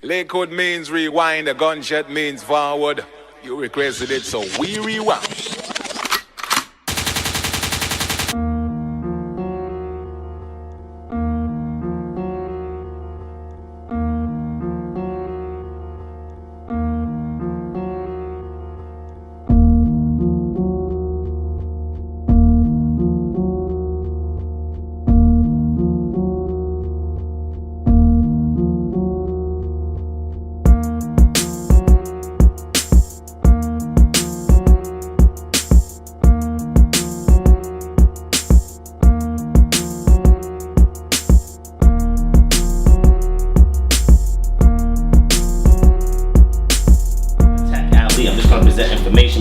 Lakewood means rewind, a gunshot means forward. You requested it, so we rewind.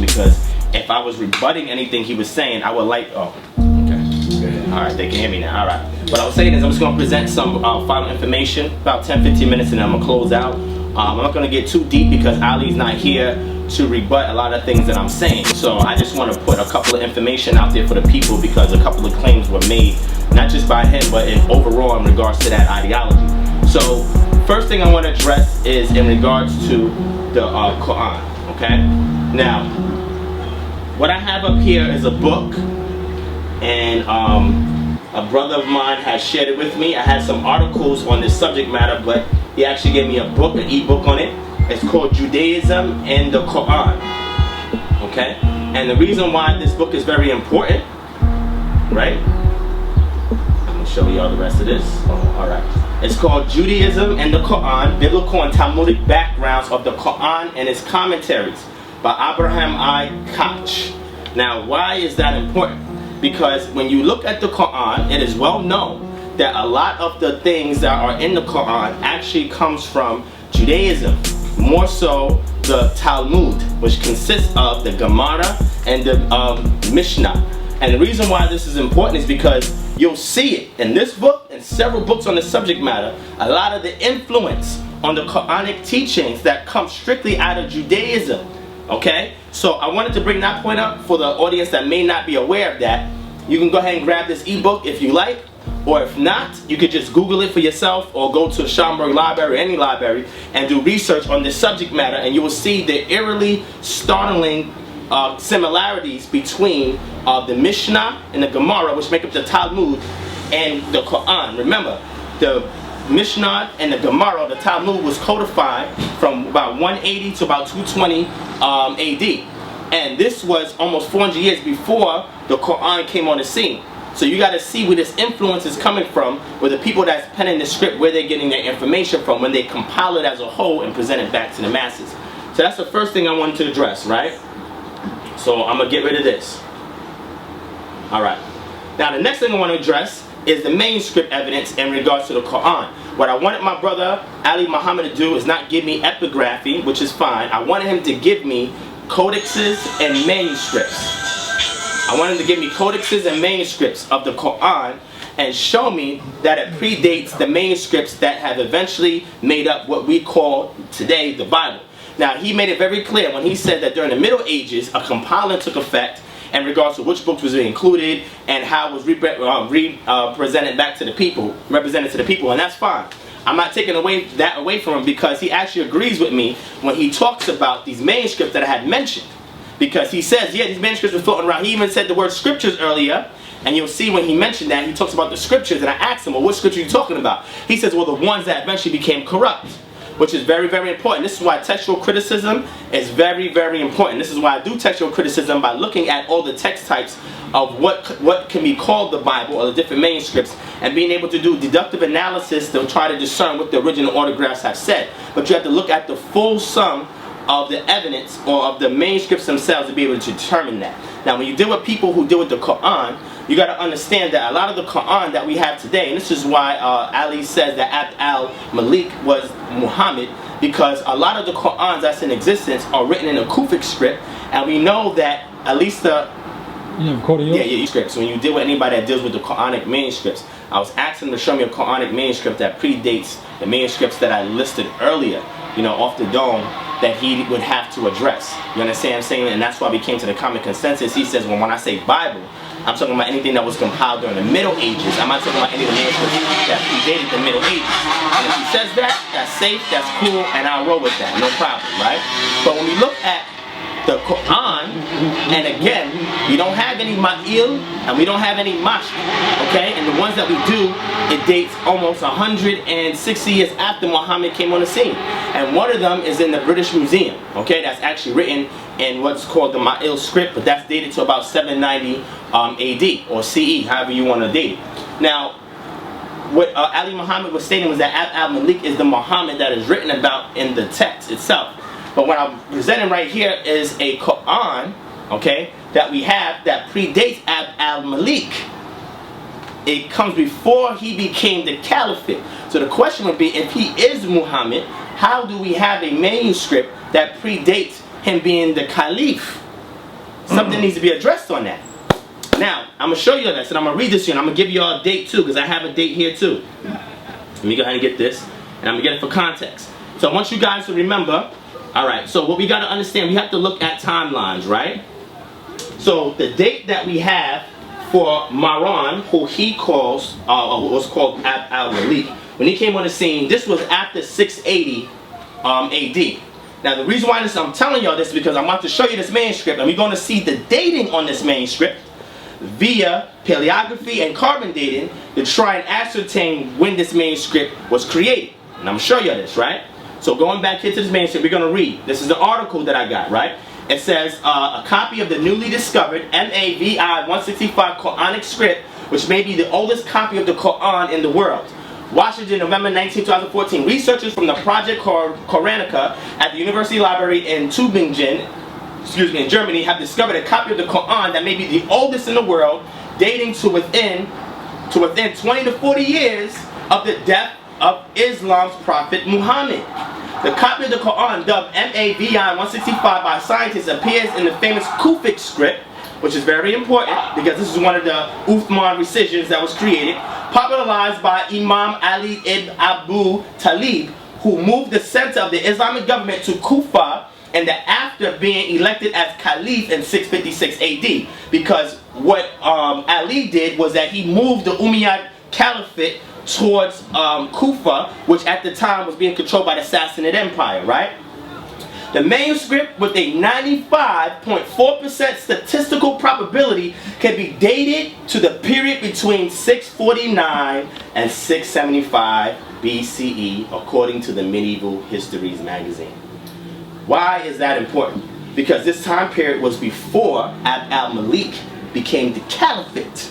Because if I was rebutting anything he was saying, I would like, oh, okay. Alright, they can hear me now, alright. What I was saying is I'm just going to present some final information, about 10-15 minutes, and then I'm going to close out. I'm not going to get too deep because Ali's not here to rebut a lot of things that I'm saying. So I just want to put a couple of information out there for the people because a couple of claims were made, not just by him, but overall in regards to that ideology. So first thing I want to address is in regards to the Quran, okay? Now, what I have up here is a book, and a brother of mine has shared it with me. I had some articles on this subject matter, but he actually gave me a book, an e-book on it. It's called Judaism and the Quran, okay? And the reason why this book is very important, right? I'm going to show you all the rest of this. Oh, all right. It's called Judaism and the Quran, Biblical and Talmudic Backgrounds of the Quran and its Commentaries, by Abraham I. Koch. Now, why is that important? Because when you look at the Quran, it is well known that a lot of the things that are in the Quran actually comes from Judaism. More so the Talmud, which consists of the Gemara and the Mishnah. And the reason why this is important is because you'll see it in this book and several books on the subject matter, a lot of the influence on the Quranic teachings that come strictly out of Judaism. Okay, so I wanted to bring that point up for the audience that may not be aware of that. You can go ahead and grab this ebook if you like, or if not, you could just Google it for yourself or go to Schaumburg Library or any library and do research on this subject matter, and you will see the eerily startling similarities between the Mishnah and the Gemara, which make up the Talmud, and the Quran. Remember, the Mishnah and the Gemara, the Talmud, was codified from about 180 to about 220 AD. And this was almost 400 years before the Quran came on the scene. So you got to see where this influence is coming from, where the people that's penning the script, where they're getting their information from when they compile it as a whole and present it back to the masses. So that's the first thing I wanted to address, right? So I'm going to get rid of this. Alright. Now the next thing I want to address is the manuscript evidence in regards to the Quran. What I wanted my brother Ali Muhammad to do is not give me epigraphy, which is fine. I wanted him to give me codexes and manuscripts. I wanted him to give me codexes and manuscripts of the Quran and show me that it predates the manuscripts that have eventually made up what we call today the Bible. Now, he made it very clear when he said that during the Middle Ages, a compiling took effect in regards to which books was included and how it was represented back to the people, represented to the people, and that's fine. I'm not taking that away from him because he actually agrees with me when he talks about these manuscripts that I had mentioned. Because he says, yeah, these manuscripts were floating around. He even said the word scriptures earlier, and you'll see when he mentioned that, he talks about the scriptures, and I asked him, well, what scripture are you talking about? He says, well, the ones that eventually became corrupt, which is very, very important. This is why textual criticism is very, very important. This is why I do textual criticism, by looking at all the text types of what can be called the Bible or the different manuscripts, and being able to do deductive analysis to try to discern what the original autographs have said. But you have to look at the full sum of the evidence or of the manuscripts themselves to be able to determine that. Now, when you deal with people who deal with the Quran, you got to understand that a lot of the Quran that we have today, and this is why Ali says that Abd al-Malik was Muhammad, because a lot of the Qurans that's in existence are written in a Kufic script, and we know that at least the scripts. When you deal with anybody that deals with the Quranic manuscripts, I was asking them to show me a Quranic manuscript that predates the manuscripts that I listed earlier, you know, off the dome, that he would have to address. You understand what I'm saying? And that's why we came to the common consensus. He says, well, when I say Bible, I'm talking about anything that was compiled during the Middle Ages. I'm not talking about any of the manuscripts that predated the Middle Ages. And if he says that, that's safe, that's cool, and I'll roll with that, no problem, right? But when we look at the Quran, and again, we don't have any Ma'il and we don't have any Mashq, okay? And the ones that we do, it dates almost 160 years after Muhammad came on the scene. And one of them is in the British Museum, okay? That's actually written in what's called the Ma'il script, but that's dated to about 790 AD or CE, however you want to date it. Now, what Ali Muhammad was stating was that Abd al-Malik is the Muhammad that is written about in the text itself. But what I'm presenting right here is a Quran, okay, that we have that predates Abd al-Malik. It comes before he became the caliphate. So the question would be, if he is Muhammad, how do we have a manuscript that predates him being the caliph? Something needs to be addressed on that. Now, I'm going to show you this, and I'm going to read this to you, and I'm going to give you all a date too, because I have a date here too. Let me go ahead and get this, and I'm going to get it for context. So I want you guys to remember. Alright, so what we got to understand, we have to look at timelines, right? So the date that we have for Marwan, who he calls, was called Abd al-Malik, when he came on the scene, this was after 680 AD. Now the reason why I'm telling y'all this is because I'm about to show you this manuscript, and we're going to see the dating on this manuscript via paleography and carbon dating to try and ascertain when this manuscript was created. And I'm going to show you this, right? So going back here to this manuscript, we're going to read. This is the article that I got, right? It says, a copy of the newly discovered MAVI 165 Koranic script, which may be the oldest copy of the Quran in the world. Washington, November 19, 2014. Researchers from the Project Koranica at the University Library in Tübingen, in Germany, have discovered a copy of the Quran that may be the oldest in the world, dating to within 20 to 40 years of the death of Islam's prophet Muhammad. The copy of the Quran, dubbed MAVI 165 by scientists, appears in the famous Kufic script, which is very important because this is one of the Uthman revisions that was created, popularized by Imam Ali ibn Abu Talib, who moved the center of the Islamic government to Kufa and after being elected as Caliph in 656 AD. Because what Ali did was that he moved the Umayyad Caliphate towards Kufa, which at the time was being controlled by the Sassanid Empire, right? The manuscript, with a 95.4% statistical probability, can be dated to the period between 649 and 675 BCE, according to the Medieval Histories magazine. Why is that important? Because this time period was before Abd al-Malik became the caliphate.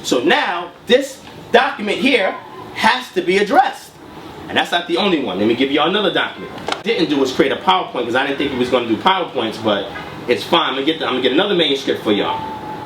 So now, this document here has to be addressed. And that's not the only one. Let me give you another document. What I didn't do was create a PowerPoint because I didn't think we was going to do PowerPoints, but it's fine. I'm gonna get another manuscript for y'all.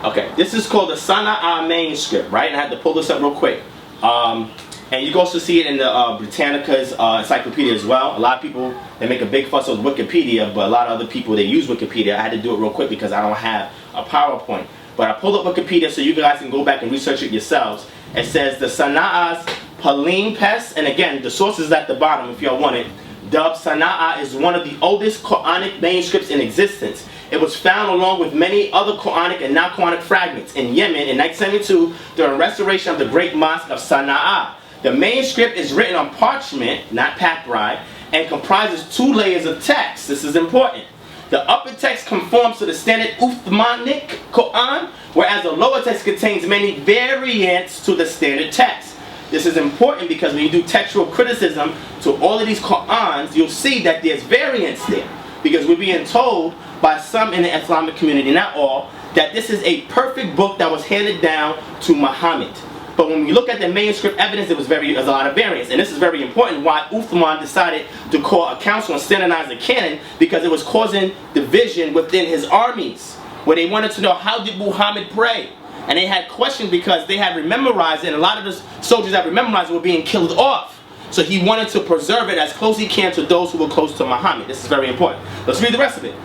Okay, this is called the Sana'a manuscript, right? And I had to pull this up real quick. And you can also see it in the Britannica's encyclopedia as well. A lot of people, they make a big fuss with Wikipedia, but a lot of other people, they use Wikipedia. I had to do it real quick because I don't have a PowerPoint. But I pulled up Wikipedia so you guys can go back and research it yourselves. It says the Sana'a's Palimpsest, and again, the source is at the bottom if y'all want it. Dubbed Sana'a is one of the oldest Quranic manuscripts in existence. It was found along with many other Quranic and non-Quranic fragments in Yemen in 1972 during restoration of the Great Mosque of Sana'a. The manuscript is written on parchment, not papyri, and comprises 2 layers of text. This is important. The upper text conforms to the standard Uthmanic Quran, whereas the lower text contains many variants to the standard text. This is important because when you do textual criticism to all of these Qurans, you'll see that there's variants there. Because we're being told by some in the Islamic community, not all, that this is a perfect book that was handed down to Muhammad. But when we look at the manuscript evidence, there's a lot of variants. And this is very important why Uthman decided to call a council and standardize the canon, because it was causing division within his armies, where they wanted to know, how did Muhammad pray? And they had questions because they had memorized it, and a lot of the soldiers that memorized it were being killed off. So he wanted to preserve it as close as he can to those who were close to Muhammad. This is very important. Let's read the rest of it.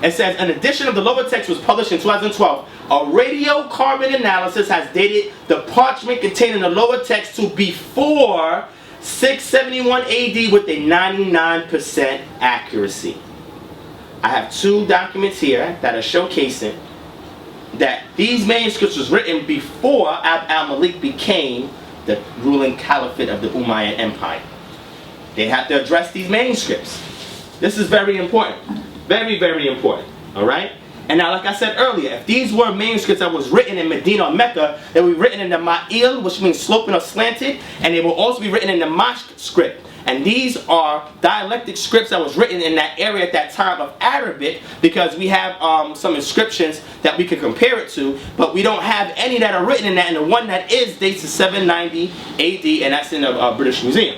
It says, an edition of the lower text was published in 2012. A radiocarbon analysis has dated the parchment containing the lower text to before 671 AD with a 99% accuracy. I have 2 documents here that are showcasing that these manuscripts was written before Abd al-Malik became the ruling caliphate of the Umayyad Empire. They have to address these manuscripts. This is very important. Very, very important. Alright? And now, like I said earlier, if these were manuscripts that was written in Medina or Mecca, they would be written in the Ma'il, which means sloping or slanted, and they will also be written in the Mashq script. And these are dialectic scripts that was written in that area at that time of Arabic, because we have some inscriptions that we could compare it to, but we don't have any that are written in that, and the one that is dates to 790 AD, and that's in the British Museum.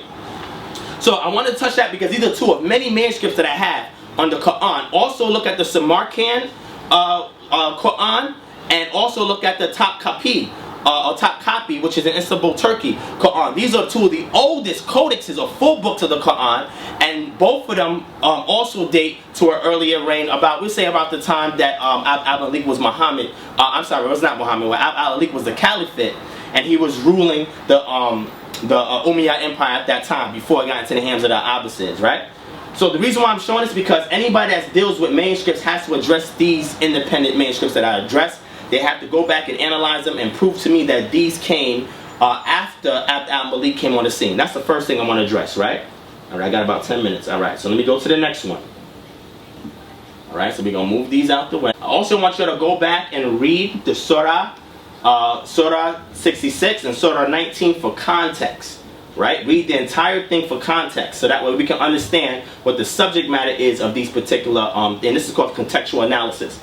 So I want to touch that because these are 2 of many manuscripts that I have on the Quran. Also look at the Samarkand Quran, and also look at the top copy, which is in Istanbul, Turkey, Quran. These are 2 of the oldest codexes or full books of the Quran, and both of them also date to an earlier reign, about, we say about the time that Abd al-Malik was Muhammad. I'm sorry, it was not Muhammad. Abd al-Malik was the caliphate, and he was ruling the Umayyad Empire at that time before it got into the hands of the Abbasids, right? So the reason why I'm showing this is because anybody that deals with manuscripts has to address these independent manuscripts that I address. They have to go back and analyze them and prove to me that these came after Abd al-Malik came on the scene. That's the first thing I want to address, right? Alright, I got about 10 minutes. Alright, so let me go to the next one. Alright, so we're going to move these out the way. I also want you to go back and read the Surah 66 and Surah 19 for context. Right? Read the entire thing for context, so that way we can understand what the subject matter is of these particular, and this is called contextual analysis.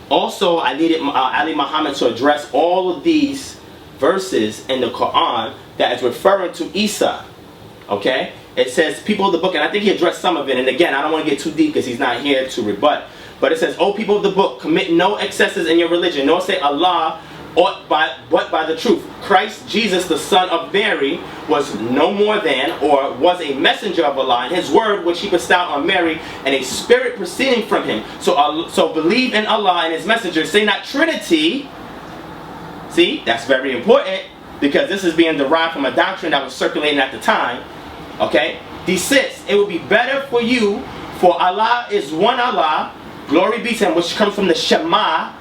Also, I needed Ali Muhammad to address all of these verses in the Quran that is referring to Isa. Okay? It says, people of the book, and I think he addressed some of it, and again, I don't want to get too deep because he's not here to rebut, but it says, "O people of the book, commit no excesses in your religion, nor say Allah but by the truth. Christ Jesus, the son of Mary, was no more than, or was a messenger of Allah, and his word which he bestowed on Mary, and a spirit proceeding from him. So believe in Allah and his messenger. Say not Trinity." See, that's very important, because this is being derived from a doctrine that was circulating at the time. Okay? Desist. It would be better for you, for Allah is one Allah, glory be to him, which comes from the Shema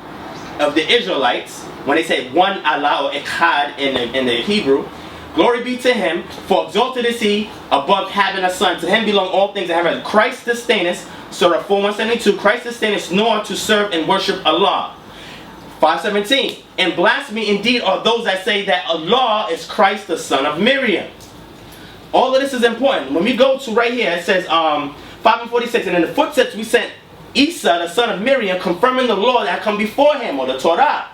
of the Israelites. When they say one Allah or Echad in the Hebrew, glory be to him, for exalted is he above having a son. To him belong all things in heaven. Christ disdaineth, Surah 4:172, Christ disdaineth nor to serve and worship Allah. 5:17, and blasphemy indeed are those that say that Allah is Christ the son of Miriam. All of this is important. When we go to right here, it says 5:46, and in the footsteps we sent Isa the son of Miriam, confirming the law that had come before him, or the Torah.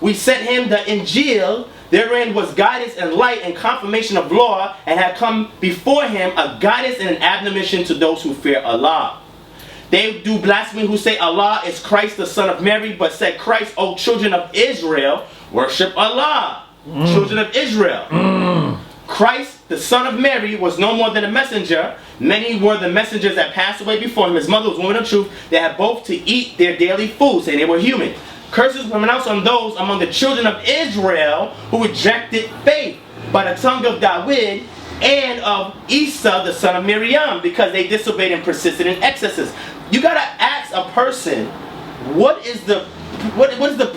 We sent him the Injil, therein was guidance and light and confirmation of law, and had come before him a guidance and an admonition to those who fear Allah. They do blasphemy who say Allah is Christ the son of Mary, but said, Christ, O children of Israel, worship Allah. Children of Israel. Christ, the son of Mary, was no more than a messenger. Many were the messengers that passed away before him. His mother was a woman of truth. They had both to eat their daily food, saying they were human. Curses were pronounced on those among the children of Israel who rejected faith by the tongue of David and of Isa, the son of Miriam, because they disobeyed and persisted in excesses. You gotta ask a person, what is the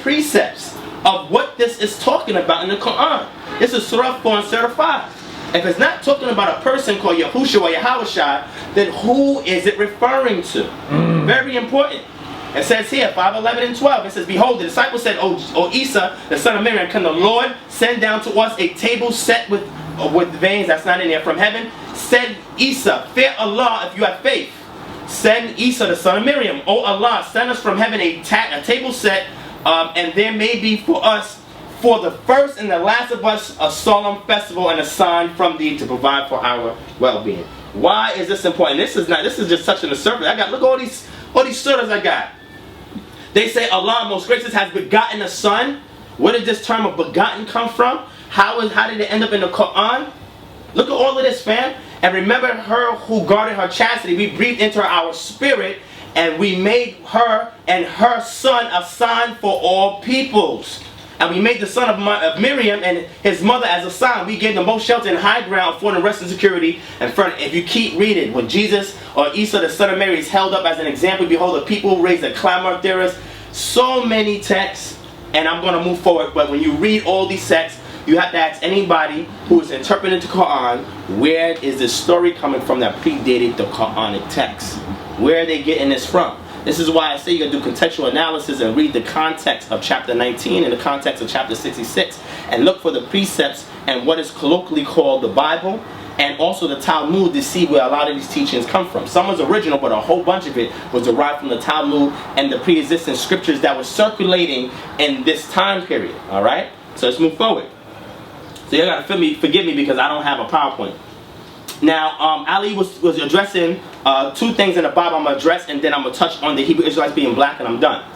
precepts of what this is talking about in the Quran? This is Surah 4 and Surah 5. If it's not talking about a person called Yahushua or Yahushua, then who is it referring to? Very important. It says here, 5:11 and 12, it says, behold, the disciples said, O Isa, the son of Miriam, can the Lord send down to us a table set with veins, that's not in there, from heaven? Said Isa, fear Allah if you have faith. Send Isa, the son of Miriam, O Allah, send us from heaven a table set, and there may be for us, for the first and the last of us, a solemn festival and a sign from thee to provide for our well-being. Why is this important? This is just touching the surface. Look at all these surahs I got. They say Allah, most gracious, has begotten a son. Where did this term of begotten come from? How did it end up in the Quran? Look at all of this, fam. And remember her who guarded her chastity. We breathed into our spirit, and we made her and her son a sign for all peoples. And we made the son of Miriam and his mother as a sign. We gave them both shelter and high ground for the rest and security. And if you keep reading, when Jesus or Isa, the son of Mary, is held up as an example, behold, the people raised a clamor of terrors. So many texts, and I'm going to move forward. But when you read all these texts, you have to ask anybody who is interpreting the Quran, where is the story coming from that predated the Quranic text? Where are they getting this from? This is why I say you gotta do contextual analysis and read the context of chapter 19 and the context of chapter 66 and look for the precepts and what is colloquially called the Bible and also the Talmud to see where a lot of these teachings come from. Some was original, but a whole bunch of it was derived from the Talmud and the pre-existing scriptures that were circulating in this time period. Alright? So let's move forward. So you gotta forgive me because I don't have a PowerPoint. Now, Ali was addressing two things in the Bible I'm going to address, and then I'm going to touch on the Hebrew Israelites being black, and I'm done.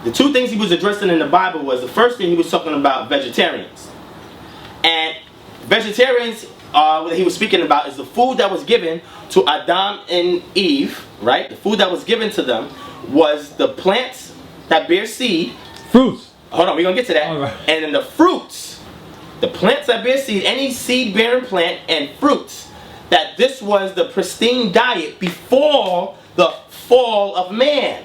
The two things he was addressing in the Bible was, the first thing he was talking about vegetarians. And vegetarians, what he was speaking about is the food that was given to Adam and Eve, right? The food that was given to them was the plants that bear seed. Fruits. Hold on, we're going to get to that. All right. And then the fruits, the plants that bear seed, any seed-bearing plant and fruits, that this was the pristine diet before the fall of man.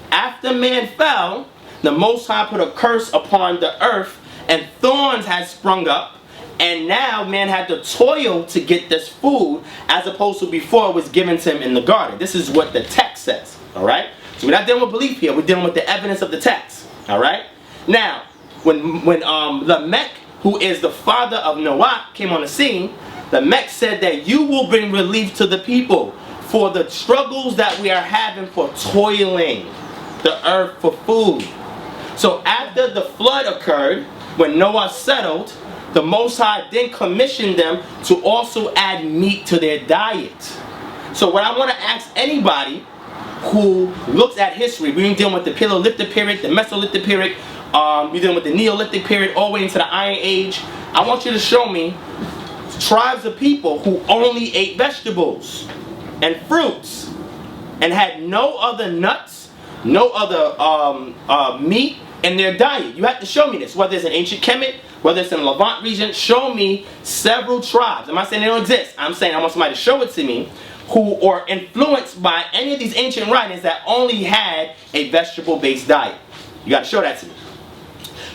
After man fell, the Most High put a curse upon the earth and thorns had sprung up, and now man had to toil to get this food as opposed to before it was given to him in the garden. This is what the text says. Alright? So we're not dealing with belief here, we're dealing with the evidence of the text. Alright? Now, when Lamech, who is the father of Noah, came on the scene, Lamech said that you will bring relief to the people for the struggles that we are having for toiling the earth for food. So after the flood occurred, when Noah settled, the Most High then commissioned them to also add meat to their diet. So what I want to ask anybody who looks at history, we're dealing with the Paleolithic period, the Mesolithic period, we're dealing with the Neolithic period, all the way into the Iron Age. I want you to show me tribes of people who only ate vegetables and fruits and had no other nuts, no other meat in their diet. You have to show me this, whether it's in ancient Kemet, whether it's in the Levant region. Show me several tribes. I'm not saying they don't exist. I'm saying I want somebody to show it to me who are influenced by any of these ancient writings that only had a vegetable-based diet. You got to show that to me.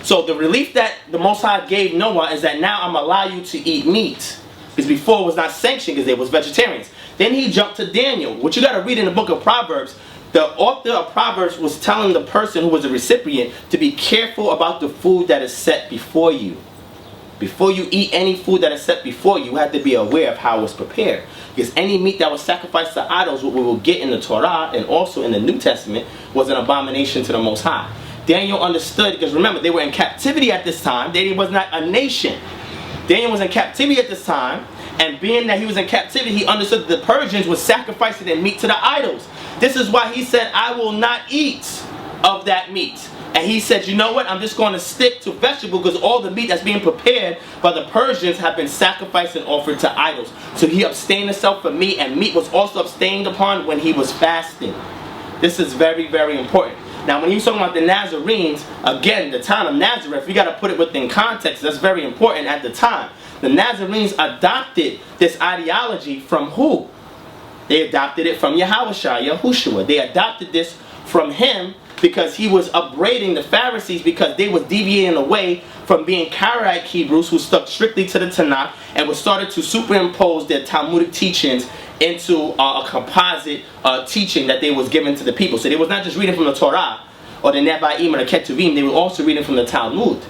So the relief that the Most High gave Noah is that now I'm allow you to eat meat. Because before it was not sanctioned because they was vegetarians. Then he jumped to Daniel. What you got to read in the book of Proverbs, the author of Proverbs was telling the person who was a recipient to be careful about the food that is set before you. Before you eat any food that is set before you, you have to be aware of how it's prepared. Because any meat that was sacrificed to idols, what we will get in the Torah and also in the New Testament, was an abomination to the Most High. Daniel understood, because remember, they were in captivity at this time. Daniel was not a nation. Daniel was in captivity at this time, and being that he was in captivity, he understood that the Persians were sacrificing their meat to the idols. This is why he said, I will not eat of that meat. And he said, you know what, I'm just going to stick to vegetable because all the meat that's being prepared by the Persians have been sacrificed and offered to idols. So he abstained himself from meat, and meat was also abstained upon when he was fasting. This is very, very important. Now, when you're talking about the Nazarenes, again, the time of Nazareth, we got to put it within context. That's very important at the time. The Nazarenes adopted this ideology from who? They adopted it from Yahushua. They adopted this from him because he was upbraiding the Pharisees because they was deviating away from being Karaite Hebrews who stuck strictly to the Tanakh and was started to superimpose their Talmudic teachings into a composite teaching that they was given to the people. So they was not just reading from the Torah or the Nevi'im or the Ketuvim, they were also reading from the Talmud.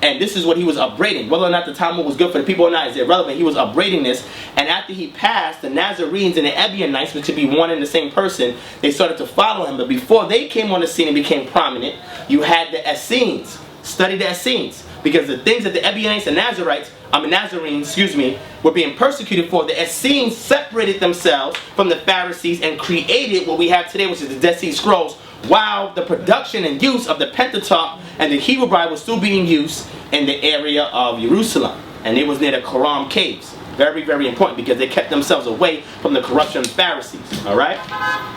And this is what he was upbraiding. Whether or not the Talmud was good for the people or not is irrelevant. He was upbraiding this. And after he passed, the Nazarenes and the Ebionites, which would be one and the same person, they started to follow him. But before they came on the scene and became prominent, you had the Essenes. Study the Essenes. Because the things that the Ebionites and Nazarenes, were being persecuted for, the Essenes separated themselves from the Pharisees and created what we have today, which is the Dead Sea Scrolls, while the production and use of the Pentateuch and the Hebrew Bible was still being used in the area of Jerusalem. And it was near the Koran caves. Very, very important because they kept themselves away from the corruption of the Pharisees. Alright?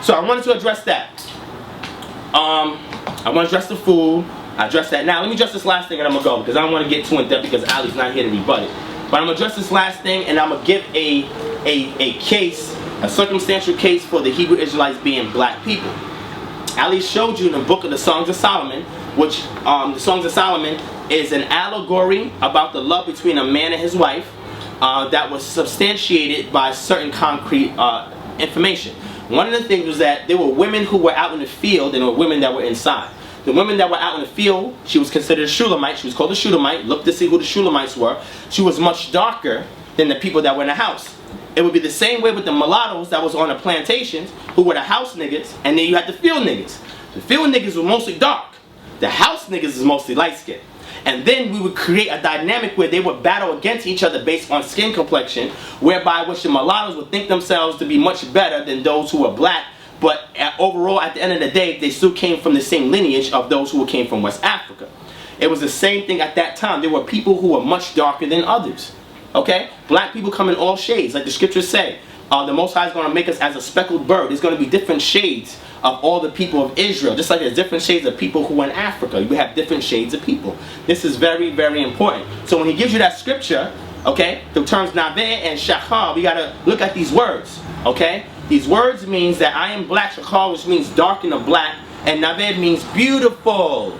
So I wanted to address that. I want to address the food. I address that. Now, let me address this last thing and I'm going to go, because I don't want to get too in depth because Ali's not here to rebut it. But I'm going to address this last thing, and I'm going to give a case, a circumstantial case for the Hebrew Israelites being black people. Ali showed you in the book of the Songs of Solomon, which the Songs of Solomon is an allegory about the love between a man and his wife that was substantiated by certain concrete information. One of the things was that there were women who were out in the field and there were women that were inside. The women that were out in the field, she was considered a Shulamite. She was called a Shulamite. Look to see who the Shulamites were. She was much darker than the people that were in the house. It would be the same way with the mulattoes that was on the plantations, who were the house niggas, and then you had the field niggas. The field niggas were mostly dark. The house niggas is mostly light skinned. And then we would create a dynamic where they would battle against each other based on skin complexion, whereby which the mulattoes would think themselves to be much better than those who were black, but overall, at the end of the day, they still came from the same lineage of those who came from West Africa. It was the same thing at that time. There were people who were much darker than others. Okay? Black people come in all shades, like the scriptures say. The Most High is going to make us as a speckled bird. There's going to be different shades of all the people of Israel. Just like there's different shades of people who are in Africa. You have different shades of people. This is very, very important. So when he gives you that scripture, okay, the terms Naveh and Shachar, we got to look at these words. Okay? These words means that I am black, Shachar, which means dark in the black, and Naveh means beautiful.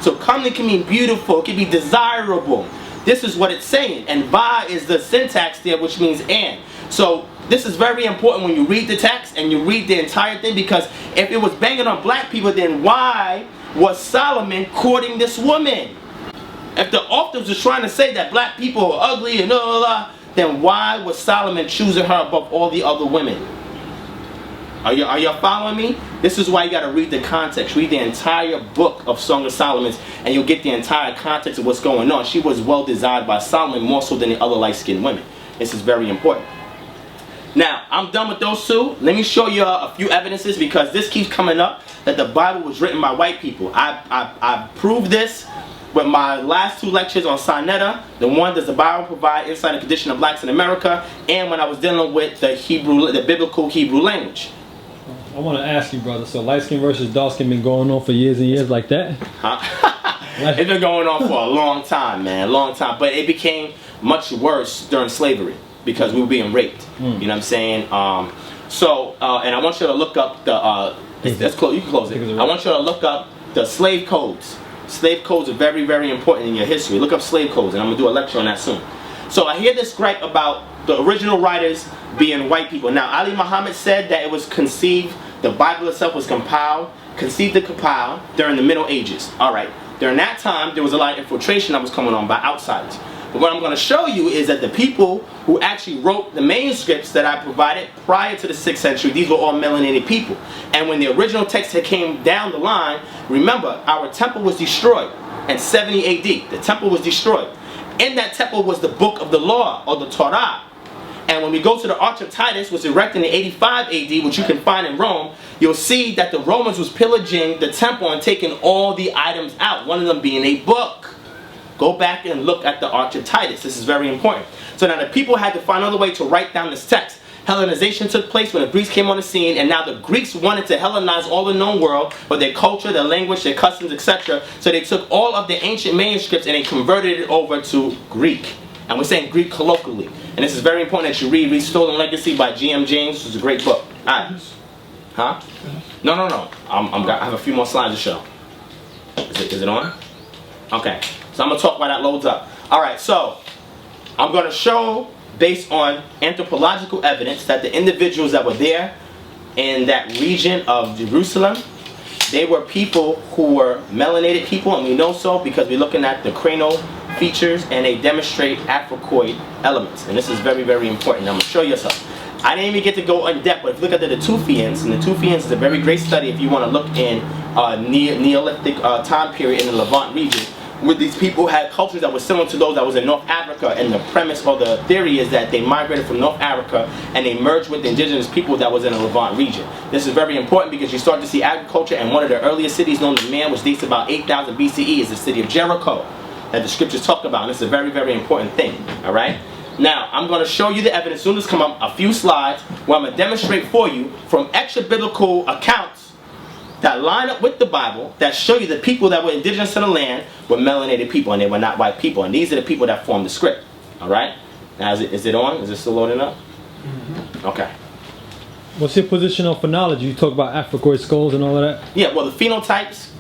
So comely can mean beautiful, it can be desirable. This is what it's saying. And ba is the syntax there, which means and. So this is very important when you read the text and you read the entire thing, because if it was banging on black people, then why was Solomon courting this woman? If the authors was trying to say that black people are ugly and blah, blah, blah, then why was Solomon choosing her above all the other women? Are y'all following me? This is why you got to read the context. Read the entire book of Song of Solomon, and you'll get the entire context of what's going on. She was well designed by Solomon more so than the other light-skinned women. This is very important. Now, I'm done with those two. Let me show you a few evidences, because this keeps coming up that the Bible was written by white people. I proved this with my last two lectures on Sinetta. The one, does the Bible provide insight on the condition of blacks in America, and when I was dealing with the biblical Hebrew language. I want to ask you, brother, so light skin versus dark skin been going on for years and years like that? Huh? It's been going on for a long time, man, long time. But it became much worse during slavery because we were being raped. You know what I'm saying? And I want you to look up the, let's close, you can close it. I want you to look up the slave codes. Slave codes are very, very important in your history. Look up slave codes, and I'm going to do a lecture on that soon. So I hear this gripe about the original writers being white people. Now, Ali Muhammad said that it was conceived, the Bible itself was conceived and compiled during the Middle Ages. Alright, during that time, there was a lot of infiltration that was coming on by outsiders. But what I'm going to show you is that the people who actually wrote the manuscripts that I provided prior to the 6th century, these were all melanated people. And when the original text had came down the line, remember, our temple was destroyed in 70 AD. The temple was destroyed. In that temple was the book of the law, or the Torah. And when we go to the Arch of Titus, was erected in 85 AD, which you can find in Rome, you'll see that the Romans was pillaging the temple and taking all the items out, one of them being a book. Go back and look at the Arch of Titus. This is very important. So now the people had to find another way to write down this text. Hellenization took place when the Greeks came on the scene, and now the Greeks wanted to Hellenize all the known world with their culture, their language, their customs, etc. So they took all of the ancient manuscripts and they converted it over to Greek. And we're saying Greek colloquially. And this is very important that you read Stolen Legacy by G.M. James, which is a great book. Alright. Huh? No. I have a few more slides to show. Is it on? Okay. So I'm going to talk while that loads up. Alright, so I'm going to show, based on anthropological evidence, that the individuals that were there in that region of Jerusalem, they were people who were melanated people, and we know so because we're looking at the cranial features and they demonstrate Africoid elements. And this is very, very important. I'm going to show you something. I didn't even get to go in depth, but if you look at the Natufians, and the Natufians is a very great study if you want to look in Neolithic time period in the Levant region, where these people had cultures that were similar to those that was in North Africa, and the premise or the theory is that they migrated from North Africa and they merged with the indigenous people that was in the Levant region. This is very important because you start to see agriculture, and one of the earliest cities known to man, which dates about 8000 BCE, is the city of Jericho that the scriptures talk about. And this is a very, very important thing. Alright? Now, I'm going to show you the evidence soon as come up, a few slides, where I'm going to demonstrate for you from extra biblical accounts that line up with the Bible that show you the people that were indigenous to the land were melanated people and they were not white people. And these are the people that formed the script. Alright? Now is it on? Is it still loading up? Mm-hmm. Okay. What's your position on phonology? You talk about Africoid skulls and all of that? Yeah, well, the phenotypes,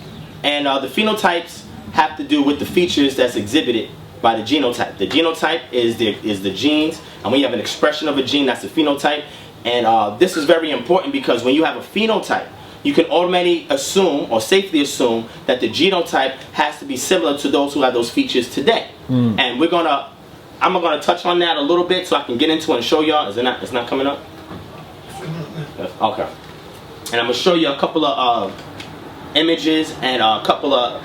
and the phenotypes have to do with the features that's exhibited by the genotype. The genotype is the genes, and when you have an expression of a gene, that's the phenotype. And this is very important because when you have a phenotype, you can automatically assume or safely assume that the genotype has to be similar to those who have those features today. And I'm gonna touch on that a little bit so I can get into it and show y'all. It's not coming up? Okay. And I'm gonna show you a couple of images and a couple of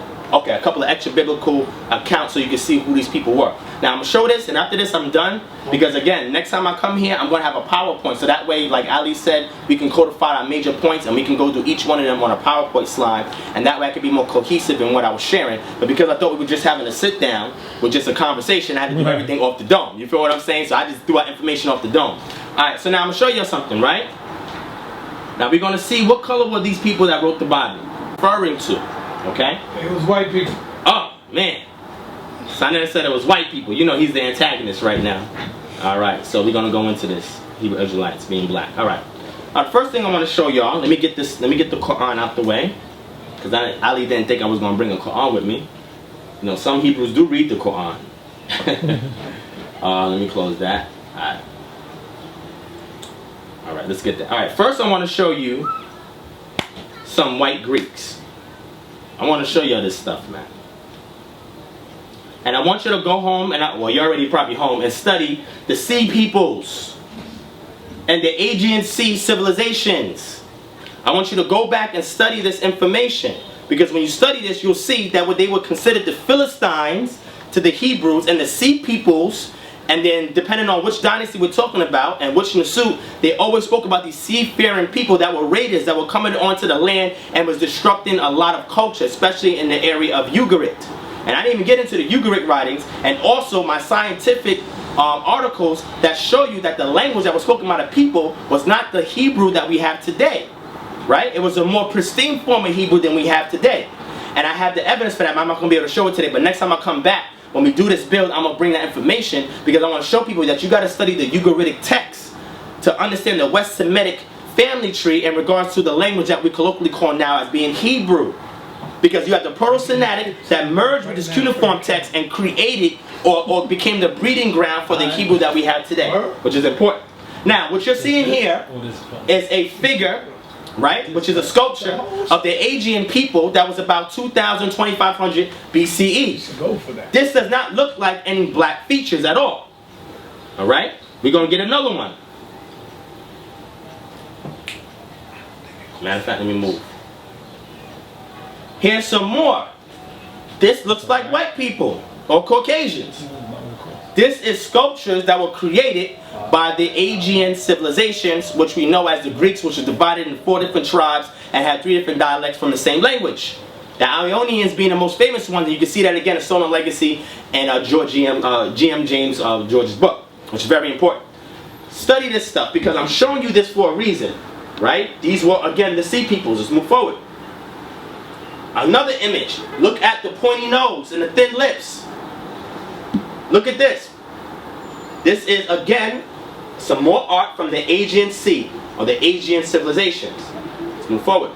extra biblical accounts so you can see who these people were. Now I'm gonna show this, and after this I'm done, because again, next time I come here I'm gonna have a PowerPoint, so that way, like Ali said, we can codify our major points and we can go through each one of them on a PowerPoint slide, and that way I could be more cohesive in what I was sharing. But because I thought we were just having a sit down with just a conversation, I had to do everything off the dome. You feel what I'm saying? So I just threw out information off the dome. Alright, so now I'm gonna show you something, right? Now we're gonna see what color were these people that wrote the Bible referring to. Okay? It was white people. Oh, man. Sinai said it was white people. You know he's the antagonist right now. Alright, so we're going to go into this. Hebrew Israelites being black. Alright. First thing I want to show y'all, let me get the Quran out the way. Because Ali didn't think I was going to bring a Quran with me. You know, some Hebrews do read the Quran. Let me close that. Alright. Alright, let's get that. Alright, first I want to show you some white Greeks. I want to show you this stuff, man. And I want you to go home, and well, you're already probably home, and study the Sea peoples and the Aegean Sea civilizations. I want you to go back and study this information, because when you study this, you'll see that what they were considered the Philistines to the Hebrews and the Sea peoples, and then depending on which dynasty we're talking about and which Nasut, they always spoke about these seafaring people that were raiders that were coming onto the land and was disrupting a lot of culture, especially in the area of Ugarit. And I didn't even get into the Ugaritic writings, and also my scientific articles that show you that the language that was spoken by the people was not the Hebrew that we have today, right? It was a more pristine form of Hebrew than we have today. And I have the evidence for that. I'm not going to be able to show it today, but next time I come back, when we do this build, I'm going to bring that information, because I want to show people that you got to study the Ugaritic text to understand the West Semitic family tree in regards to the language that we colloquially call now as being Hebrew. Because you have the Proto-Semitic that merged with this cuneiform text and created or became the breeding ground for the Hebrew that we have today, which is important. Now, what you're seeing here is a figure, right, which is a sculpture of the Aegean people that was about 2,000, 2,500 BCE. This does not look like any black features at all. Alright? We're going to get another one. Matter of fact, let me move. Here's some more. This looks like white people or Caucasians. This is sculptures that were created by the Aegean civilizations, which we know as the Greeks, which was divided into 4 different tribes and had 3 different dialects from the same language. The Ionians being the most famous one, and you can see that again in Stolen Legacy and G.M. James George's book, which is very important. Study this stuff because I'm showing you this for a reason, right? These were, again, the Sea peoples. Let's move forward. Another image. Look at the pointy nose and the thin lips. Look at this. This is, again, some more art from the Aegean Sea, or the Aegean civilizations. Let's move forward.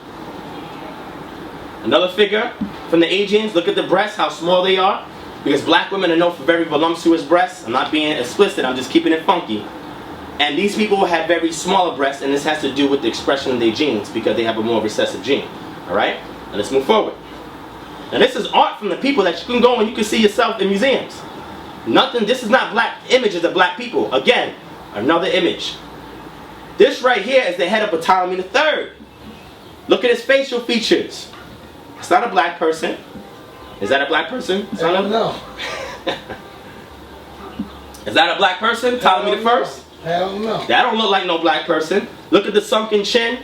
Another figure from the Aegeans. Look at the breasts, how small they are. Because black women are known for very voluptuous breasts. I'm not being explicit, I'm just keeping it funky. And these people have very smaller breasts, and this has to do with the expression of their genes, because they have a more recessive gene. Alright? Now let's move forward. Now this is art from the people that you can go and you can see yourself in museums. Nothing, this is not black images of black people. Again, another image. This right here is the head of Ptolemy III. Look at his facial features. It's not a black person. Is that a black person? I don't know. Is that a black person? Ptolemy I? I don't know. That don't look like no black person. Look at the sunken chin.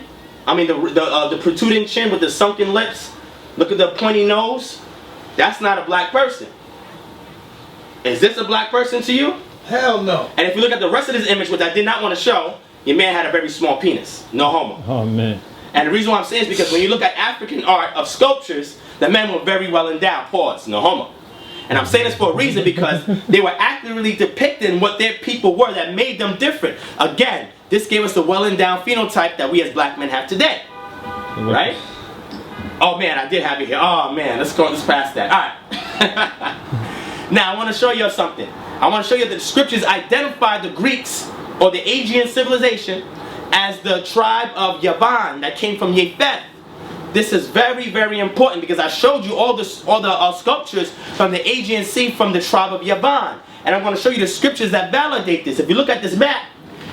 I mean the protruding chin with the sunken lips. Look at the pointy nose. That's not a black person. Is this a black person to you? Hell no. And if you look at the rest of this image, which I did not want to show, your man had a very small penis. No homo. Oh man. And the reason why I'm saying is because when you look at African art of sculptures, the men were very well endowed. Pause, no homo. And I'm saying this for a reason because they were accurately depicting what their people were that made them different. Again, this gave us the well-endowed phenotype that we as black men have today. Right? Oh man, I did have it here. Oh man, let's past that. Alright. Now I want to show you something. I want to show you that the scriptures identify the Greeks or the Aegean civilization as the tribe of Yavan that came from Japheth. This is very, very important because I showed you all the sculptures from the Aegean Sea from the tribe of Yavan. And I'm going to show you the scriptures that validate this. If you look at this map,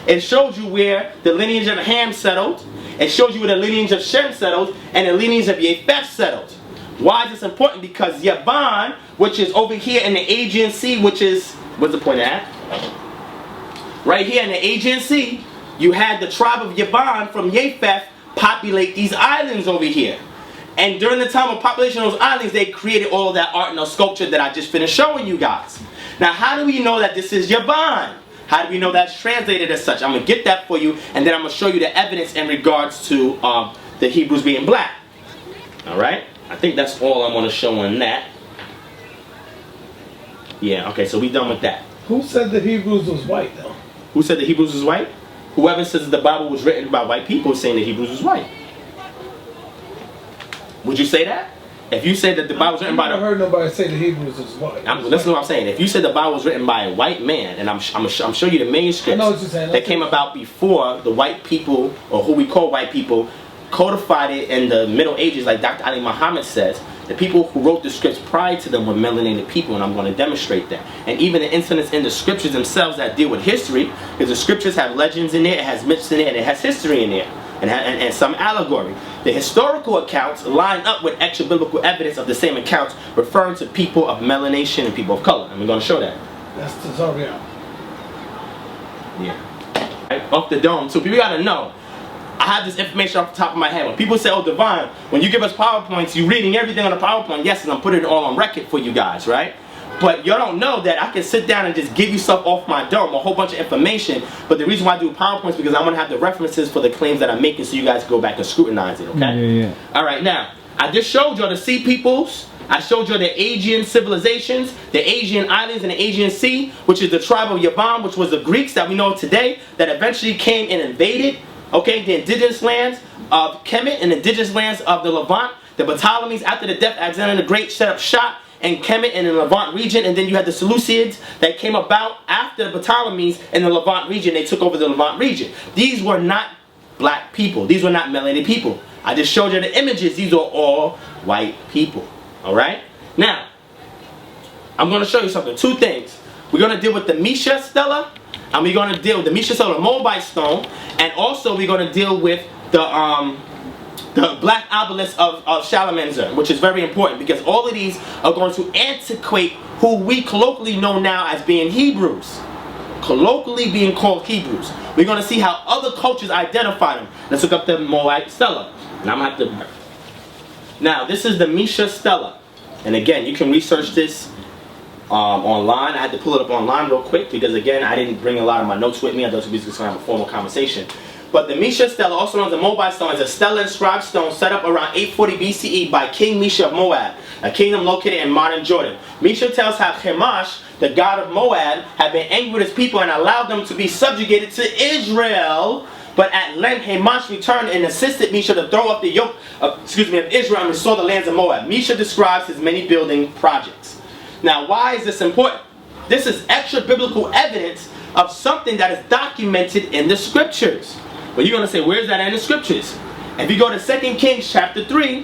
it shows you where the lineage of Ham settled. It shows you where the lineage of Shem settled. And the lineage of Japheth settled. Why is this important? Because Yavan, which is over here in the Aegean Sea, which is, what's the point at? Right here in the Aegean Sea, you had the tribe of Yavan from Japheth populate these islands over here. And during the time of population of those islands, they created all of that art and sculpture that I just finished showing you guys. Now, how do we know that this is Yavan? How do we know that's translated as such? I'm going to get that for you, and then I'm going to show you the evidence in regards to the Hebrews being black. Alright? I think that's all I'm going to show on that. Yeah, okay, so we done with that. Who said the Hebrews was white, though? Who said the Hebrews was white? Whoever says the Bible was written by white people is saying the Hebrews was white. Would you say that? If you said that the Bible was written by... I heard nobody say the Hebrews was white. Listen to what I'm saying. If you said the Bible was written by a white man, and I'm showing you the manuscripts that came about before the white people, or who we call white people, codified it in the Middle Ages, like Dr. Ali Muhammad says, the people who wrote the scripts prior to them were melanated people, and I'm going to demonstrate that. And even the incidents in the scriptures themselves that deal with history, because the scriptures have legends in there, it has myths in there, and it has history in there, and some allegory. The historical accounts line up with extra biblical evidence of the same accounts, referring to people of melanation and people of color. And we're going to show that. That's the Zoriel. Yeah. Right, off the dome. So people got to know. I have this information off the top of my head. When people say, oh, Divine, when you give us PowerPoints, you're reading everything on the PowerPoint. Yes, and I'm putting it all on record for you guys, right? But y'all don't know that I can sit down and just give you stuff off my dome, a whole bunch of information. But the reason why I do PowerPoints is because I'm going to have the references for the claims that I'm making so you guys can go back and scrutinize it, okay? Yeah. Alright, now, I just showed y'all the sea peoples. I showed you the Aegean civilizations, the Aegean islands and the Aegean Sea, which is the tribe of Yavan, which was the Greeks that we know today, that eventually came and invaded, okay, the indigenous lands of Kemet and the indigenous lands of the Levant. The Ptolemies, after the death of Alexander the Great, set up shop in Kemet and in the Levant region, and then you had the Seleucids that came about after the Ptolemies in the Levant region. They took over the Levant region. These were not black people. These were not melanated people. I just showed you the images. These are all white people. Alright? Now, I'm going to show you something. Two things. We're going to deal with the Mesha Stela, and we're going to deal with the Mesha Stela Moabite stone, and also we're going to deal with the black obelisk of Shalmaneser, which is very important because all of these are going to antiquate who we colloquially know now as being Hebrews. Colloquially being called Hebrews. We're going to see how other cultures identify them. Let's look up the Moabite Stela. And I'm going to have to... Now, this is the Mesha Stela. And again, you can research this online. I had to pull it up online real quick because, again, I didn't bring a lot of my notes with me. I thought we were just going to have a formal conversation. But the Mesha Stela, also known as the Moabite stone, is a stela inscribed stone set up around 840 BCE by King Mesha of Moab, a kingdom located in modern Jordan. Mesha tells how Chemosh, the god of Moab, had been angry with his people and allowed them to be subjugated to Israel. But at length, Chemosh returned and assisted Mesha to throw up the yoke of Israel and restore the lands of Moab. Mesha describes his many building projects. Now, why is this important? This is extra biblical evidence of something that is documented in the scriptures. Well, you're going to say, where's that in the scriptures? If you go to 2 Kings chapter 3,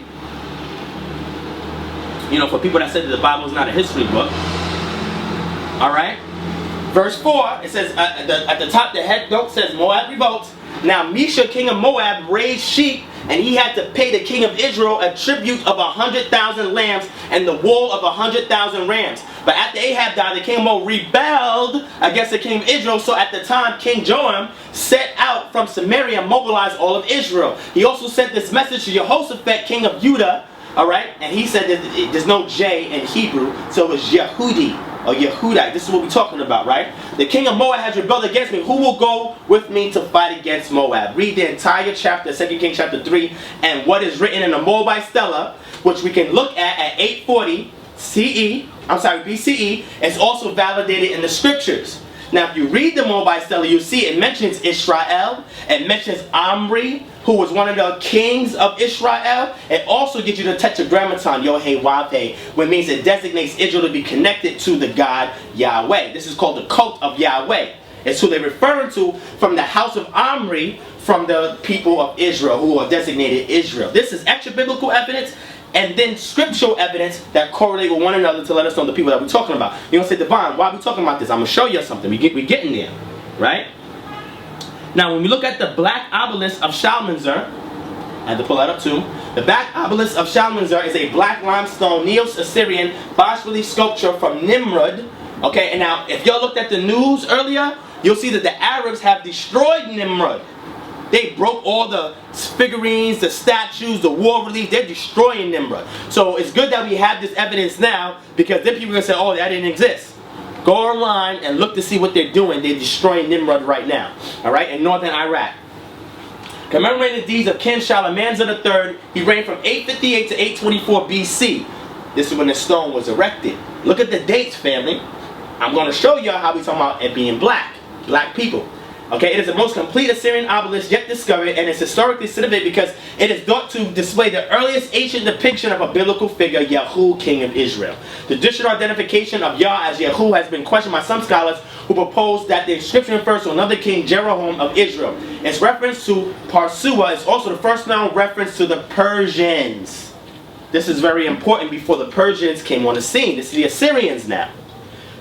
you know, for people that said that the Bible is not a history book, alright? Verse 4, it says, at the top, the head note says, Moab revolts. Now Mesha, king of Moab, raised sheep, and he had to pay the king of Israel a tribute of 100,000 lambs and the wool of 100,000 rams. But after Ahab died, the king of Moab rebelled against the king of Israel. So at the time, King Joram set out from Samaria and mobilized all of Israel. He also sent this message to Jehoshaphat, king of Judah. Alright? And he said that there's no J in Hebrew, so it was Yehudi. or Yehudite. This is what we're talking about, right? The king of Moab has rebelled against me. Who will go with me to fight against Moab? Read the entire chapter, 2 Kings chapter 3, and what is written in the Moabite Stela, which we can look at 840 BCE. It's also validated in the scriptures. Now, if you read the Moabite Stela, you see it mentions Israel. It mentions Omri, who was one of the kings of Israel. It also gives you the tetragrammaton, Yod-Heh-Vav-Heh, which means it designates Israel to be connected to the God Yahweh. This is called the cult of Yahweh. It's who they're referring to from the house of Omri, from the people of Israel, who are designated Israel. This is extra biblical evidence, and then scriptural evidence that correlate with one another to let us know the people that we're talking about. You're going to say, Devon, why are we talking about this? I'm going to show you something. We're getting there, right? Now, when we look at the black obelisk of Shalmaneser, I had to pull that up too. The black obelisk of Shalmaneser is a black limestone Neo-Assyrian bas-relief sculpture from Nimrud. Okay, and now, if y'all looked at the news earlier, you'll see that the Arabs have destroyed Nimrud. They broke all the figurines, the statues, the war relief. They're destroying Nimrod. So it's good that we have this evidence now, because then people are going to say, oh, that didn't exist. Go online and look to see what they're doing. They're destroying Nimrod right now, all right, in northern Iraq. Commemorating the deeds of King Shalmaneser III, he reigned from 858 to 824 BC. This is when the stone was erected. Look at the dates, family. I'm going to show y'all how we talking about it being black people. Okay, it is the most complete Assyrian obelisk yet discovered, and it's historically significant because it is thought to display the earliest ancient depiction of a biblical figure, Yahu, king of Israel. The traditional identification of Yah as Yahu has been questioned by some scholars who propose that the inscription refers to another king, Jeroboam of Israel. Its reference to Parsua is also the first known reference to the Persians. This is very important before the Persians came on the scene. This is the Assyrians now.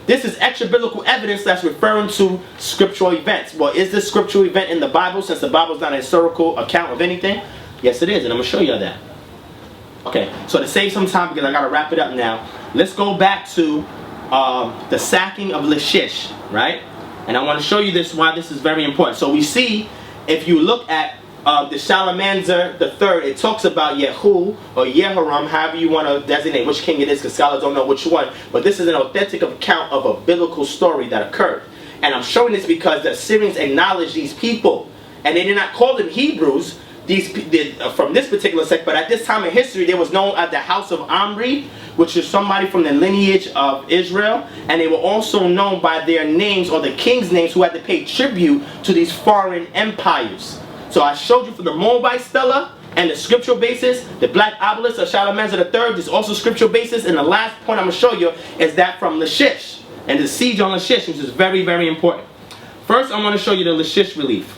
This is extra biblical evidence that's referring to scriptural events. Well, is this scriptural event in the Bible, since the Bible is not a historical account of anything? Yes, it is, and I'm going to show you that. Okay, so to save some time, because I got to wrap it up now, let's go back to the sacking of Lachish, right? And I want to show you this, why this is very important. So we see, if you look at the Shalmaneser III, it talks about Yehu or Yehoram, however you want to designate which king it is, because scholars don't know which one. But this is an authentic account of a biblical story that occurred. And I'm showing this because the Assyrians acknowledge these people, and they did not call them Hebrews from this particular sect, but at this time in history they was known as the house of Omri, which is somebody from the lineage of Israel, and they were also known by their names, or the king's names, who had to pay tribute to these foreign empires. So I showed you for the Moabite Stela and the scriptural basis, the black obelisk of Shalmaneser III, there's also scriptural basis, and the last point I'm going to show you is that from Lachish, and the siege on Lachish, which is very, very important. First, I want to show you the Lachish relief.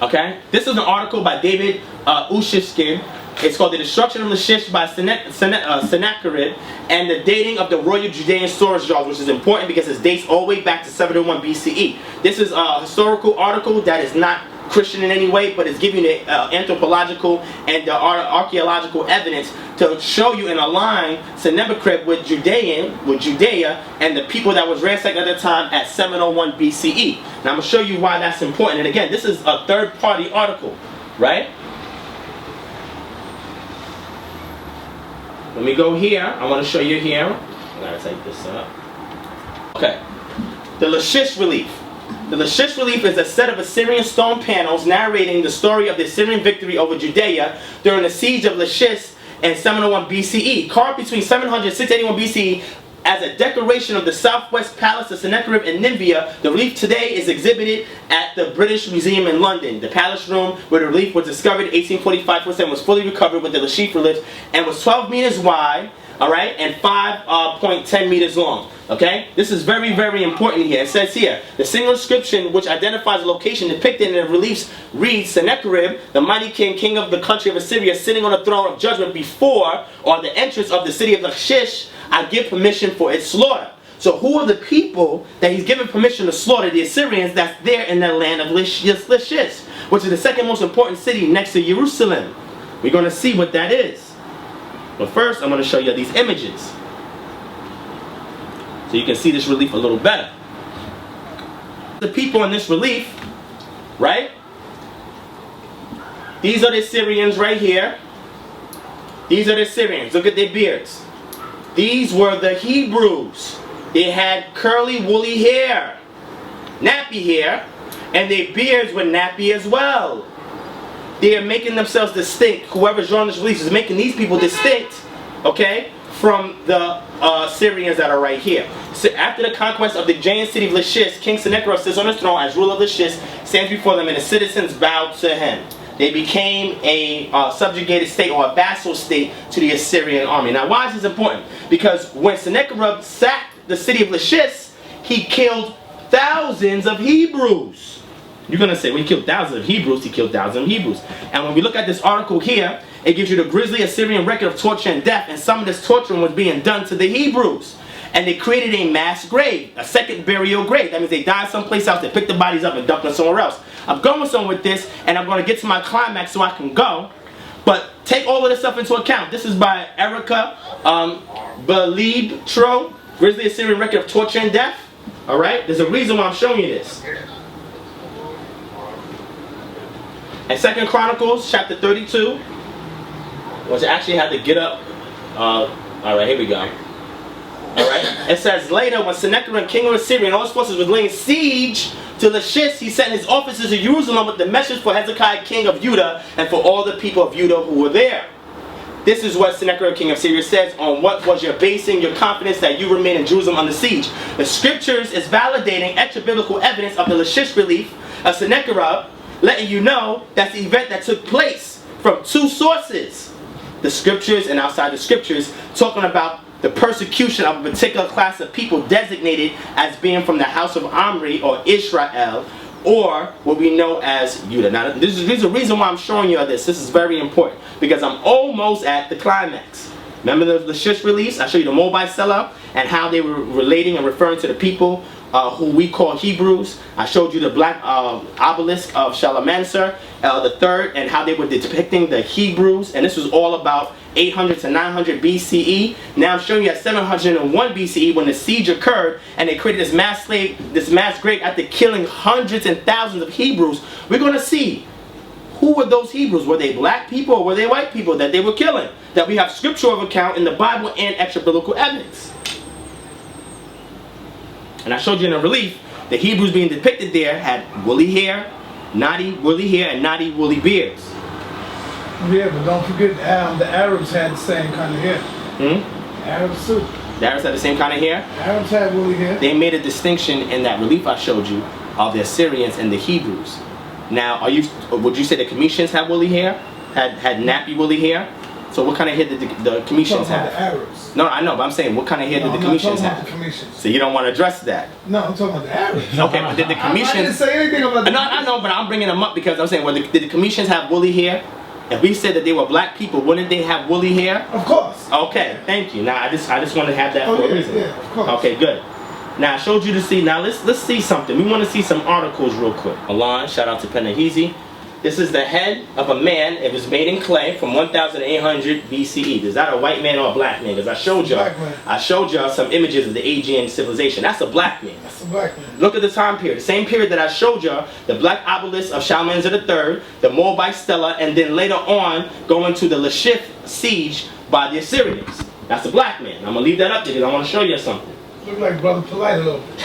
Okay? This is an article by David Ushishkin. It's called The Destruction of Lachish by Sennacherib and the dating of the royal Judean storage jars, which is important because it dates all the way back to 701 BCE. This is a historical article that is not Christian in any way, but it's giving the anthropological and the archaeological evidence to show you and align Sennacherib with Judea and the people that was ransacked at the time at 701 BCE. Now I'm going to show you why that's important. And again, this is a third-party article, right? Let me go here. I want to show you here. I gotta take this up. Okay. The Lachish relief. The Lachish relief is a set of Assyrian stone panels narrating the story of the Assyrian victory over Judea during the siege of Lachish in 701 BCE. Carved between 700 and 681 BCE as a decoration of the southwest palace of Sennacherib in Nineveh, the relief today is exhibited at the British Museum in London. The palace room where the relief was discovered in 1845 was fully recovered with the Lachish relief and was 12 meters wide, alright, and 5.10 meters long. Okay? This is very, very important here. It says here, the single inscription which identifies the location depicted in the reliefs reads, Sennacherib, the mighty king of the country of Assyria, sitting on the throne of judgment before, or the entrance of the city of Lachish, I give permission for its slaughter. So who are the people that he's given permission to slaughter? The Assyrians that's there in the land of Lachish, which is the second most important city next to Jerusalem. We're going to see what that is. But first, I'm going to show you these images, so you can see this relief a little better. The people in this relief, right? These are the Assyrians right here. These are the Syrians. Look at their beards. These were the Hebrews. They had curly, woolly hair, nappy hair, and their beards were nappy as well. They are making themselves distinct. Whoever's drawing this release is making these people distinct, okay, from the Syrians that are right here. So after the conquest of the giant city of Lachish, King Sennacherib sits on his throne as ruler of Lachish, stands before them, and the citizens bowed to him. They became a subjugated state or a vassal state to the Assyrian army. Now, why is this important? Because when Sennacherib sacked the city of Lachish, he killed thousands of Hebrews. You're going to say, when he killed thousands of Hebrews, he killed thousands of Hebrews. And when we look at this article here, it gives you the grisly Assyrian record of torture and death, and some of this torturing was being done to the Hebrews. And they created a mass grave, a second burial grave. That means they died someplace else, they picked the bodies up and dumped them somewhere else. I'm going somewhere with this, and I'm going to get to my climax so I can go. But take all of this stuff into account. This is by Erica Belibtro, Grisly Assyrian Record of Torture and Death. Alright? There's a reason why I'm showing you this. And 2 Chronicles chapter 32, which I actually had to get up. Alright, here we go. Alright? It says, later, when Sennacherib, king of Assyria, and all his forces was laying siege to Lachish, he sent his officers to Jerusalem with the message for Hezekiah, king of Judah, and for all the people of Judah who were there. This is what Sennacherib, king of Syria, says on what was your basing your confidence that you remain in Jerusalem under siege. The scriptures is validating extra-biblical evidence of the Lachish relief of Sennacherib, letting you know that's the event that took place from two sources. The scriptures and outside the scriptures, talking about the persecution of a particular class of people designated as being from the house of Omri or Israel, or what we know as Judah. Now, this is the reason why I'm showing you this. This is very important because I'm almost at the climax. Remember the Lachish release? I showed you the Moabite sellout and how they were relating and referring to the people who we call Hebrews. I showed you the black obelisk of Shalmaneser III and how they were depicting the Hebrews, and this was all about 800 to 900 BCE. Now I'm showing you at 701 BCE when the siege occurred and they created this mass grave after killing hundreds and thousands of Hebrews. We're going to see who were those Hebrews. Were they black people or were they white people that they were killing? That we have scriptural account in the Bible and extra biblical evidence. And I showed you in a relief, the Hebrews being depicted there had woolly hair, knotty woolly hair, and knotty woolly beards. Yeah, but don't forget the Arabs had the same kind of hair. Arabs too. The Arabs had the same kind of hair? Arabs had woolly hair. They made a distinction in that relief I showed you of the Assyrians and the Hebrews. Now, would you say the Cometians had woolly hair? Had nappy woolly hair? So what kind of hair did the Cometians have? The Arabs. No, I know, but I'm saying what kind of hair did the Cometians have? The Cometians. So you don't want to address that? No, I'm talking about the Arabs. Okay, but did the Cometians... I didn't say anything about the I know, but I'm bringing them up because I'm saying, well, did the Cometians have woolly hair? If we said that they were black people, wouldn't they have woolly hair? Of course. Okay, thank you. Now I just want to have that for a reason. Yeah, of course. Okay, good. Now I showed you to see. Now let's see something. We want to see some articles real quick. Alon, shout out to Penahizi. This is the head of a man. It was made in clay from 1800 BCE. Is that a white man or a black man? Because I showed y'all some images of the Aegean civilization. That's a black man. That's a black man. Look at the time period. The same period that I showed y'all, the black obelisk of Shalmaneser III, the Moabite stela, and then later on going to the Lachish siege by the Assyrians. That's a black man. I'm gonna leave that up there because I want to show you something. Look like Brother Polite a little bit.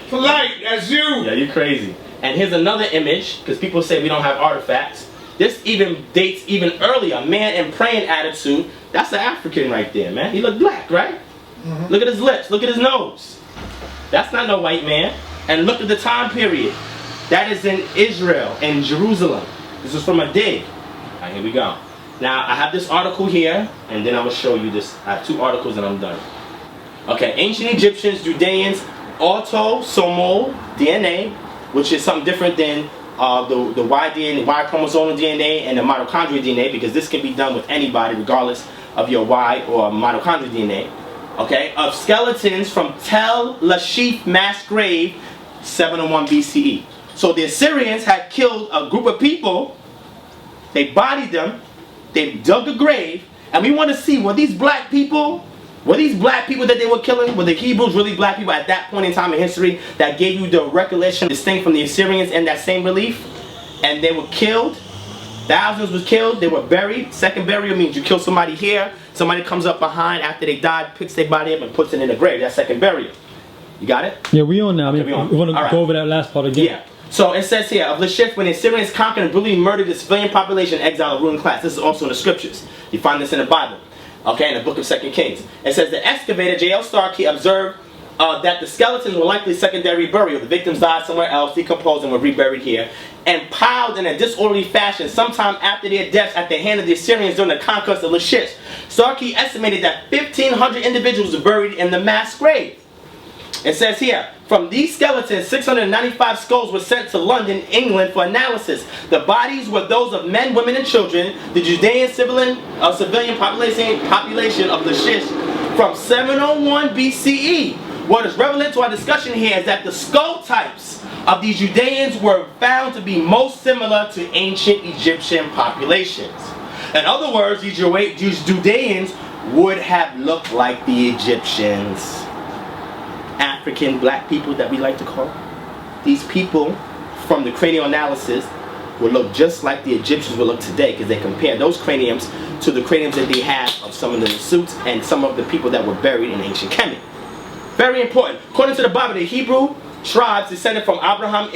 Polite, that's you. Yeah, you're crazy. And here's another image, because people say we don't have artifacts. This even dates even earlier. Man in praying attitude. That's an African right there, man. He looked black, right? Look at his lips. Look at his nose. That's not no white man. And look at the time period. That is in Israel, in Jerusalem. This is from a dig. All right, here we go. Now, I have this article here, and then I will show you this. I have two articles and I'm done. Okay, ancient Egyptians, Judeans, autosomal DNA, which is something different than the Y DNA, Y chromosomal DNA and the mitochondrial DNA, because this can be done with anybody regardless of your Y or mitochondrial DNA. Okay, of skeletons from Tel Lachish mass grave, 701 BCE. So the Assyrians had killed a group of people, they bodied them, they dug a grave, and we want to see, were these black people that they were killing? Were the Hebrews really black people at that point in time in history that gave you the recollection distinct from the Assyrians in that same relief? And they were killed Thousands was killed, they were buried. Second burial means you kill somebody here, somebody comes up behind after they died, picks their body up and puts it in the grave. That's second burial. You got it? Yeah, we on now. I mean, Okay, we on. we want to All right. go over that last part again. Yeah. So it says here, of Lachish, when the Assyrians conquered and brutally murdered the civilian population, exiled a ruling class. This is also in the scriptures. You find this in the Bible. Okay, in the book of 2 Kings. It says the excavator, J.L. Starkey, observed that the skeletons were likely secondary burial. The victims died somewhere else, decomposed, and were reburied here, and piled in a disorderly fashion sometime after their deaths at the hand of the Assyrians during the conquest of Lachish. Starkey estimated that 1,500 individuals were buried in the mass grave. It says here, from these skeletons, 695 skulls were sent to London, England for analysis. The bodies were those of men, women, and children. The Judean civilian population of Lachish from 701 BCE. What is relevant to our discussion here is that the skull types of these Judeans were found to be most similar to ancient Egyptian populations. In other words, these Judeans would have looked like the Egyptians. African black people that we like to call. These people, from the cranial analysis, will look just like the Egyptians will look today, because they compare those craniums to the craniums that they have of some of the suits and some of the people that were buried in ancient Kemet. Very important. According to the Bible, the Hebrew tribes descended from Abraham,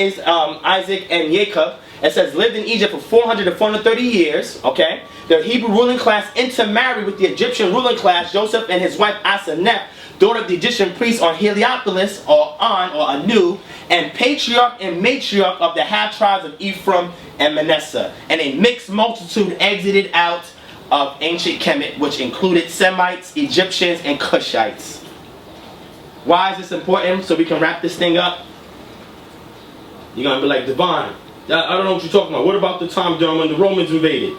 Isaac, and Jacob, it says lived in Egypt for 400 to 430 years. Okay, the Hebrew ruling class intermarried with the Egyptian ruling class. Joseph and his wife Asenath, daughter of the Egyptian priest on Heliopolis or Anu, and patriarch and matriarch of the half tribes of Ephraim and Manasseh. And a mixed multitude exited out of ancient Kemet, which included Semites, Egyptians, and Cushites. Why is this important? So we can wrap this thing up. You're gonna be like, Devon, I don't know what you're talking about. What about the time during when the Romans invaded?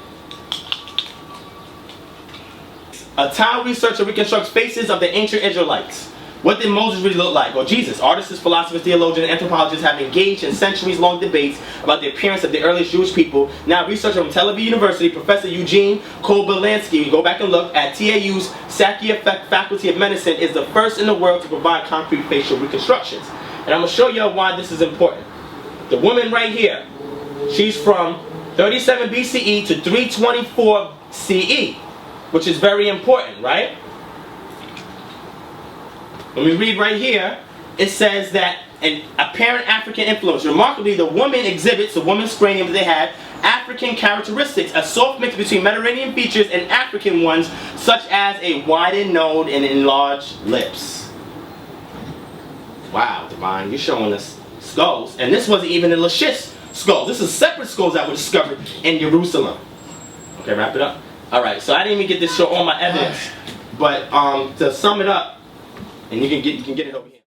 A Tao researcher reconstructs faces of the ancient Israelites. What did Moses really look like? Or Jesus? Artists, philosophers, theologians, and anthropologists have engaged in centuries-long debates about the appearance of the earliest Jewish people. Now, researcher from Tel Aviv University, Professor Eugene Kobelansky, go back and look at TAU's Sakya Faculty of Medicine, is the first in the world to provide concrete facial reconstructions. And I'm going to show you why this is important. The woman right here, she's from 37 BCE to 324 CE. Which is very important, right? When we read right here, it says that an apparent African influence. Remarkably, the woman exhibits, the woman's cranium they had, African characteristics, a soft mix between Mediterranean features and African ones, such as a widened nose and enlarged lips. Wow, Divine, you're showing us skulls. And this wasn't even a Lachish skull. This is separate skulls that were discovered in Jerusalem. Okay, wrap it up. Alright, so I didn't even get to show all my evidence, but to sum it up, and you can get it over here.